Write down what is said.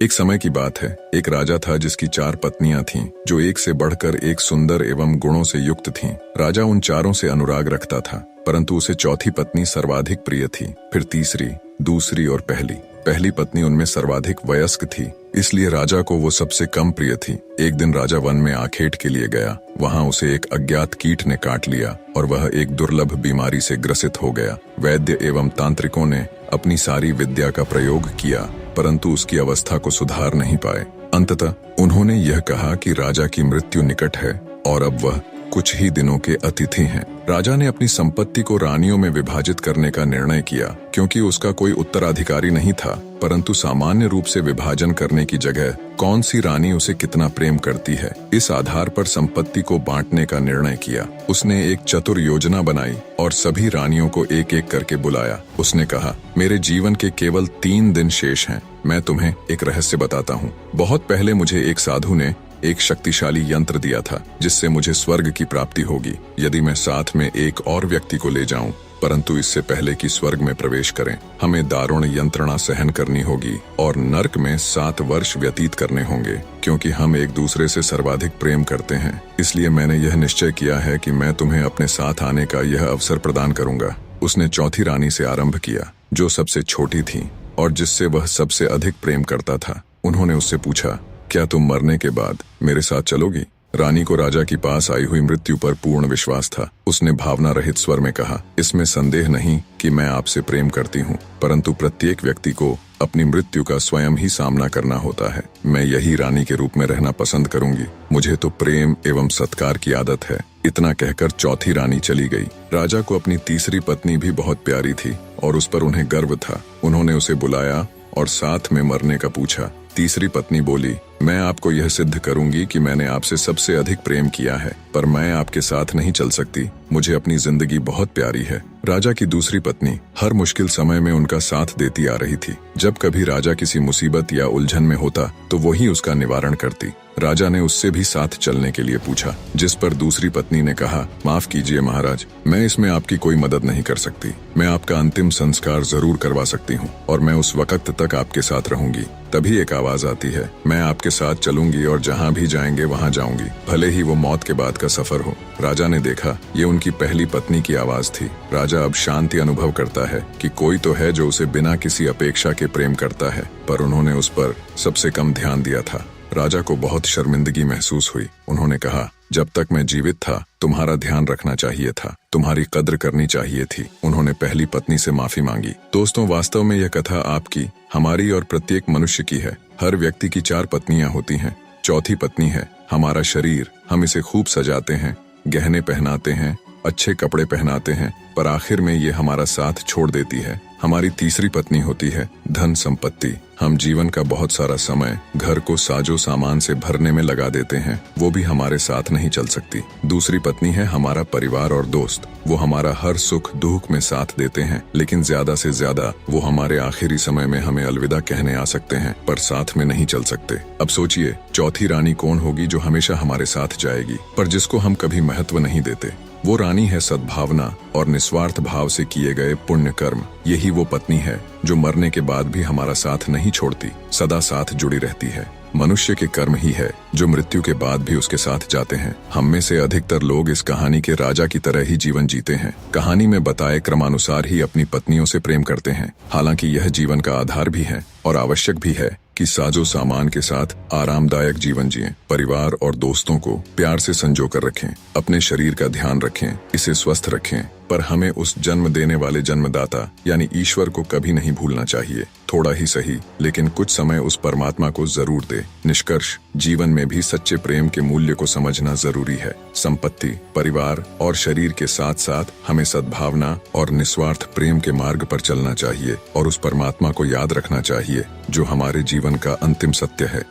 एक समय की बात है, एक राजा था जिसकी 4 पत्नियां थीं, जो एक से बढ़कर एक सुंदर एवं गुणों से युक्त थीं। राजा उन चारों से अनुराग रखता था, परंतु उसे चौथी पत्नी सर्वाधिक प्रिय थी, फिर तीसरी, दूसरी और पहली पत्नी उनमें सर्वाधिक वयस्क थी, इसलिए राजा को वो सबसे कम प्रिय थी। एक दिन राजा वन में आखेट के लिए गया। वहां उसे एक अज्ञात कीट ने काट लिया और वह एक दुर्लभ बीमारी से ग्रसित हो गया। वैद्य एवं तांत्रिकों ने अपनी सारी विद्या का प्रयोग किया, परंतु उसकी अवस्था को सुधार नहीं पाए। अंततः उन्होंने यह कहा कि राजा की मृत्यु निकट है और अब वह कुछ ही दिनों के अतिथि हैं। राजा ने अपनी संपत्ति को रानियों में विभाजित करने का निर्णय किया, क्योंकि उसका कोई उत्तराधिकारी नहीं था। परंतु सामान्य रूप से विभाजन करने की जगह कौन सी रानी उसे कितना प्रेम करती है, इस आधार पर संपत्ति को बांटने का निर्णय किया। उसने एक चतुर योजना बनाई और सभी रानियों को एक एक करके बुलाया। उसने कहा, मेरे जीवन के केवल 3 दिन शेष हैं। मैं तुम्हें एक रहस्य बताता हूँ। बहुत पहले मुझे एक साधु ने एक शक्तिशाली यंत्र दिया था, जिससे मुझे स्वर्ग की प्राप्ति होगी यदि मैं साथ में एक और व्यक्ति को ले जाऊं। परंतु इससे पहले कि स्वर्ग में प्रवेश करें, हमें दारुण यंत्रणा सहन करनी होगी और नर्क में 7 वर्ष व्यतीत करने होंगे। क्योंकि हम एक दूसरे से सर्वाधिक प्रेम करते हैं, इसलिए मैंने यह निश्चय किया है कि मैं तुम्हें अपने साथ आने का यह अवसर प्रदान करूंगा। उसने चौथी रानी से आरंभ किया, जो सबसे छोटी थी और जिससे वह सबसे अधिक प्रेम करता था। उन्होंने उससे पूछा, क्या तुम मरने के बाद मेरे साथ चलोगी? रानी को राजा के पास आई हुई मृत्यु पर पूर्ण विश्वास था। उसने भावना रहित स्वर में कहा, इसमें संदेह नहीं कि मैं आपसे प्रेम करती हूँ, परंतु प्रत्येक व्यक्ति को अपनी मृत्यु का स्वयं ही सामना करना होता है। मैं यही रानी के रूप में रहना पसंद करूंगी। मुझे तो प्रेम एवं सत्कार की आदत है। इतना कहकर चौथी रानी चली गई। राजा को अपनी तीसरी पत्नी भी बहुत प्यारी थी और उस पर उन्हें गर्व था। उन्होंने उसे बुलाया और साथ में मरने का पूछा। तीसरी पत्नी बोली, मैं आपको यह सिद्ध करूंगी कि मैंने आपसे सबसे अधिक प्रेम किया है, पर मैं आपके साथ नहीं चल सकती। मुझे अपनी जिंदगी बहुत प्यारी है। राजा की दूसरी पत्नी हर मुश्किल समय में उनका साथ देती आ रही थी। जब कभी राजा किसी मुसीबत या उलझन में होता तो वही उसका निवारण करती। राजा ने उससे भी साथ चलने के लिए पूछा, जिस पर दूसरी पत्नी ने कहा, माफ कीजिए महाराज, मैं इसमें आपकी कोई मदद नहीं कर सकती। मैं आपका अंतिम संस्कार जरूर करवा सकती हूँ और मैं उस वक्त तक आपके साथ रहूंगी। तभी एक आवाज आती है, मैं आपके साथ चलूंगी और जहाँ भी जाएंगे वहाँ जाऊंगी, भले ही वो मौत के बाद का सफर हो। राजा ने देखा, ये उनकी पहली पत्नी की आवाज थी। राजा अब शांति अनुभव करता है कि कोई तो है जो उसे बिना किसी अपेक्षा के प्रेम करता है, पर उन्होंने उस पर सबसे कम ध्यान दिया था। राजा को बहुत शर्मिंदगी महसूस हुई। उन्होंने कहा, जब तक मैं जीवित था तुम्हारा ध्यान रखना चाहिए था, तुम्हारी कद्र करनी चाहिए थी। उन्होंने पहली पत्नी से माफी मांगी। दोस्तों, वास्तव में यह कथा आपकी, हमारी और प्रत्येक मनुष्य की है। हर व्यक्ति की 4 पत्नियां होती हैं। चौथी पत्नी है हमारा शरीर। हम इसे खूब सजाते हैं, गहने पहनाते हैं, अच्छे कपड़े पहनाते हैं, पर आखिर में ये हमारा साथ छोड़ देती है। हमारी तीसरी पत्नी होती है धन संपत्ति। हम जीवन का बहुत सारा समय घर को साजो सामान से भरने में लगा देते हैं, वो भी हमारे साथ नहीं चल सकती। दूसरी पत्नी है हमारा परिवार और दोस्त। वो हमारा हर सुख दुख में साथ देते हैं, लेकिन ज्यादा से ज्यादा वो हमारे आखिरी समय में हमें अलविदा कहने आ सकते हैं, पर साथ में नहीं चल सकते। अब सोचिए, चौथी रानी कौन होगी जो हमेशा हमारे साथ जाएगी, पर जिसको हम कभी महत्व नहीं देते। वो रानी है सद्भावना और निस्वार्थ भाव से किए गए पुण्य कर्म। यही वो पत्नी है जो मरने के बाद भी हमारा साथ नहीं छोड़ती, सदा साथ जुड़ी रहती है। मनुष्य के कर्म ही है जो मृत्यु के बाद भी उसके साथ जाते हैं। हम में से अधिकतर लोग इस कहानी के राजा की तरह ही जीवन जीते हैं। कहानी में बताए क्रमानुसार ही अपनी पत्नियों से प्रेम करते हैं। हालांकि यह जीवन का आधार भी है और आवश्यक भी है कि साजो सामान के साथ आरामदायक जीवन जिएं, परिवार और दोस्तों को प्यार से संजो कर रखें, अपने शरीर का ध्यान रखें, इसे स्वस्थ रखें, पर हमें उस जन्म देने वाले जन्मदाता यानी ईश्वर को कभी नहीं भूलना चाहिए। थोड़ा ही सही, लेकिन कुछ समय उस परमात्मा को जरूर दे। निष्कर्ष, जीवन में भी सच्चे प्रेम के मूल्य को समझना जरूरी है। संपत्ति, परिवार और शरीर के साथ साथ हमें सद्भावना और निस्वार्थ प्रेम के मार्ग पर चलना चाहिए और उस परमात्मा को याद रखना चाहिए जो हमारे जीवन का अंतिम सत्य है।